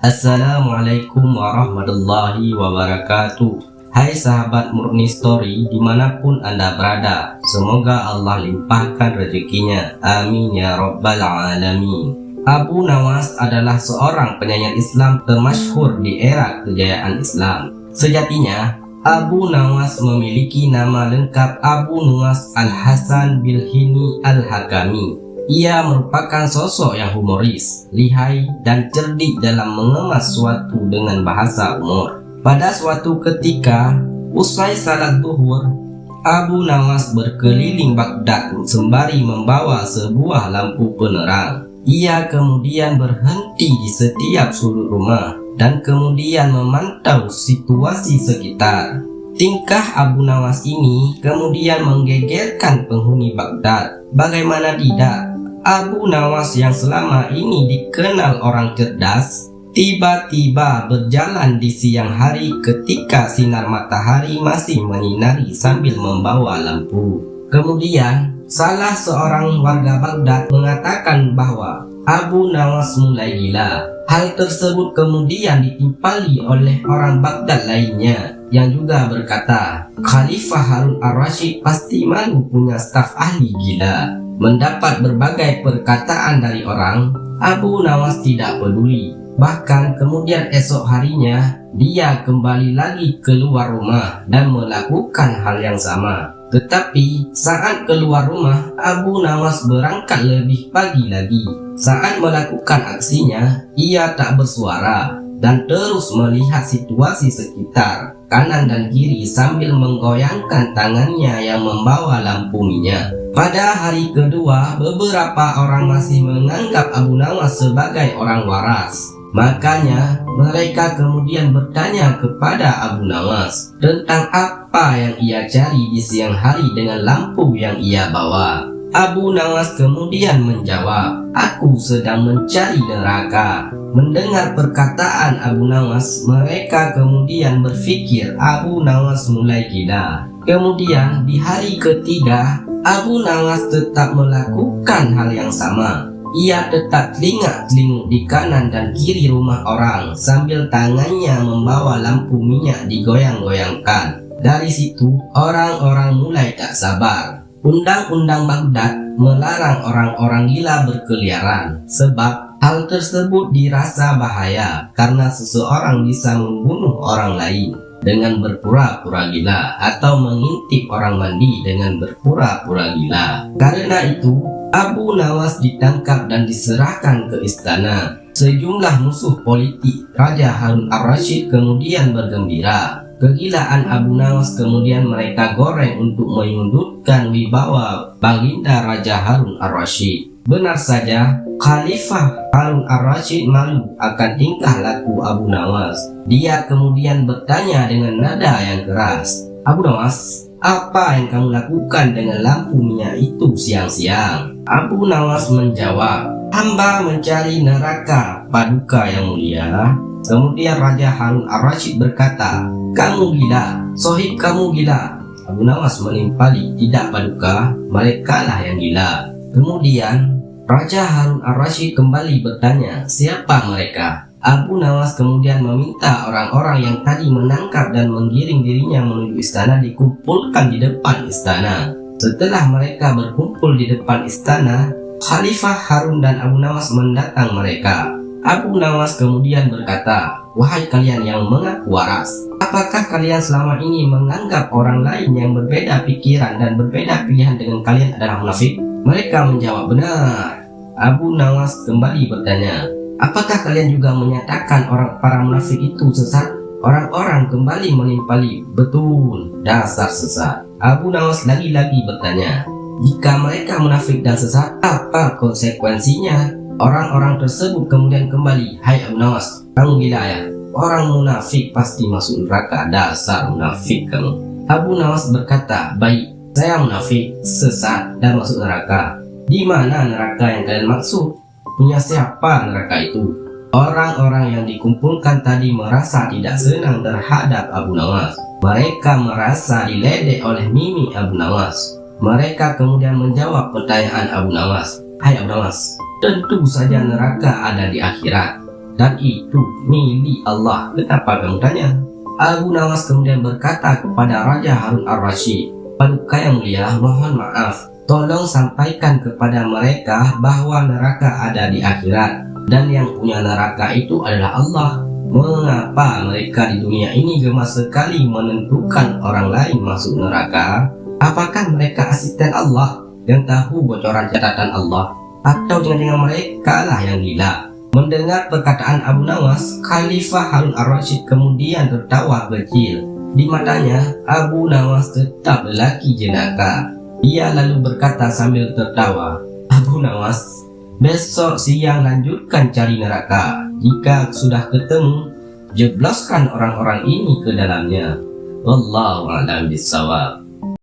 Assalamualaikum warahmatullahi wabarakatuh. Hai sahabat Murni Story dimanapun Anda berada, semoga Allah limpahkan rezekinya. Amin ya rabbal alamin. Abu Nawas adalah seorang penyair Islam termasyhur di era kejayaan Islam. Sejatinya, Abu Nawas memiliki nama lengkap Abu Nuwas Al-Hasan Bilhini Al-Hakami. Ia merupakan sosok yang humoris, lihai, dan cerdik dalam mengemas suatu dengan bahasa umur. Pada suatu ketika, usai salat zuhur, Abu Nawas berkeliling Baghdad sembari membawa sebuah lampu penerang. Ia kemudian berhenti di setiap sudut rumah dan kemudian memantau situasi sekitar. Tingkah Abu Nawas ini kemudian menggegerkan penghuni Baghdad. Bagaimana tidak, Abu Nawas yang selama ini dikenal orang cerdas, tiba-tiba berjalan di siang hari ketika sinar matahari masih menyinari sambil membawa lampu. Kemudian, salah seorang warga Baghdad mengatakan bahwa Abu Nawas mulai gila. Hal tersebut kemudian ditimpali oleh orang Baghdad lainnya yang juga berkata, Khalifah Harun Ar-Rasyid pasti malu punya staf ahli gila. Mendapat berbagai perkataan dari orang, Abu Nawas tidak peduli. Bahkan kemudian esok harinya, dia kembali lagi keluar rumah dan melakukan hal yang sama. Tetapi saat keluar rumah, Abu Nawas berangkat lebih pagi lagi. Saat melakukan aksinya, ia tak bersuara dan terus melihat situasi sekitar, kanan dan kiri sambil menggoyangkan tangannya yang membawa lampu minyak. Pada hari kedua, beberapa orang masih menganggap Abu Nawas sebagai orang waras. Makanya, mereka kemudian bertanya kepada Abu Nawas tentang apa yang ia cari di siang hari dengan lampu yang ia bawa. Abu Nawas kemudian menjawab, "Aku sedang mencari neraka." Mendengar perkataan Abu Nawas, mereka kemudian berpikir Abu Nawas mulai gila. Kemudian di hari ketiga, Abu Nawas tetap melakukan hal yang sama. Ia tetap telingak-telinguk di kanan dan kiri rumah orang sambil tangannya membawa lampu minyak digoyang-goyangkan. Dari situ, orang-orang mulai tak sabar. Undang-undang Baghdad melarang orang-orang gila berkeliaran, sebab hal tersebut dirasa bahaya karena seseorang bisa membunuh orang lain dengan berpura-pura gila atau mengintip orang mandi dengan berpura-pura gila. Karena itu, Abu Nawas ditangkap dan diserahkan ke istana. Sejumlah musuh politik Raja Harun Ar-Rasyid kemudian bergembira. Kegilaan Abu Nawas kemudian mereka goreng untuk menyundutkan wibawa baginda Raja Harun Ar-Rasyid. Benar saja, Khalifah Harun Ar-Rasyid malu akan tingkah laku Abu Nawas. Dia kemudian bertanya dengan nada yang keras, "Abu Nawas, apa yang kamu lakukan dengan lampu minyak itu siang-siang?" Abu Nawas menjawab, "Hamba mencari neraka, Paduka yang mulia." Kemudian Raja Harun Ar-Rasyid berkata, "Kamu gila, sohib kamu gila." Abu Nawas menimpali, "Tidak Paduka, merekalah yang gila." Kemudian Raja Harun Ar-Rasyid kembali bertanya, "Siapa mereka?" Abu Nawas kemudian meminta orang-orang yang tadi menangkap dan menggiring dirinya menuju istana dikumpulkan di depan istana. Setelah mereka berkumpul di depan istana, Khalifah Harun dan Abu Nawas mendatang mereka. Abu Nawas kemudian berkata, "Wahai kalian yang mengaku waras, apakah kalian selama ini menganggap orang lain yang berbeda pikiran dan berbeda pilihan dengan kalian adalah munafik?" Mereka menjawab, "Benar." Abu Nawas kembali bertanya, "Apakah kalian juga menyatakan para munafik itu sesat?" Orang-orang kembali menimpali, "Betul, dasar sesat." Abu Nawas lagi-lagi bertanya, "Jika mereka munafik dan sesat, apa konsekuensinya?" Orang-orang tersebut kemudian kembali, "Hai Abu Nawas, kamu gila ya? Orang munafik pasti masuk neraka, dasar munafik kamu." Abu Nawas berkata, "Baik, saya munafik, sesat, dan masuk neraka. Di mana neraka yang kalian maksud? Punya siapa neraka itu?" Orang-orang yang dikumpulkan tadi merasa tidak senang terhadap Abu Nawas. Mereka merasa diledek oleh mimik Abu Nawas. Mereka kemudian menjawab pertanyaan Abu Nawas, "Hai Abu Nawas, tentu saja neraka ada di akhirat. dan itu milik Allah. Kenapa kamu tanya? Abu Nawas kemudian berkata kepada Raja Harun Ar-Rasyid, "Paduka yang mulia, mohon maaf, tolong sampaikan kepada mereka bahwa neraka ada di akhirat dan yang punya neraka itu adalah Allah. Mengapa mereka di dunia ini gemas sekali menentukan orang lain masuk neraka? Apakah mereka asisten Allah yang tahu bocoran catatan Allah? Atau jangan-jangan mereka lah yang gila?" Mendengar perkataan Abu Nawas, Khalifah Harun Ar-Rasyid kemudian tertawa kecil. Di matanya, Abu Nawas tetap lelaki jenaka. Ia lalu berkata sambil tertawa, "Abu Nawas, besok siang lanjutkan cari neraka. Jika sudah ketemu, jebloskan orang-orang ini ke dalamnya. Wallahu a'lam bishawab."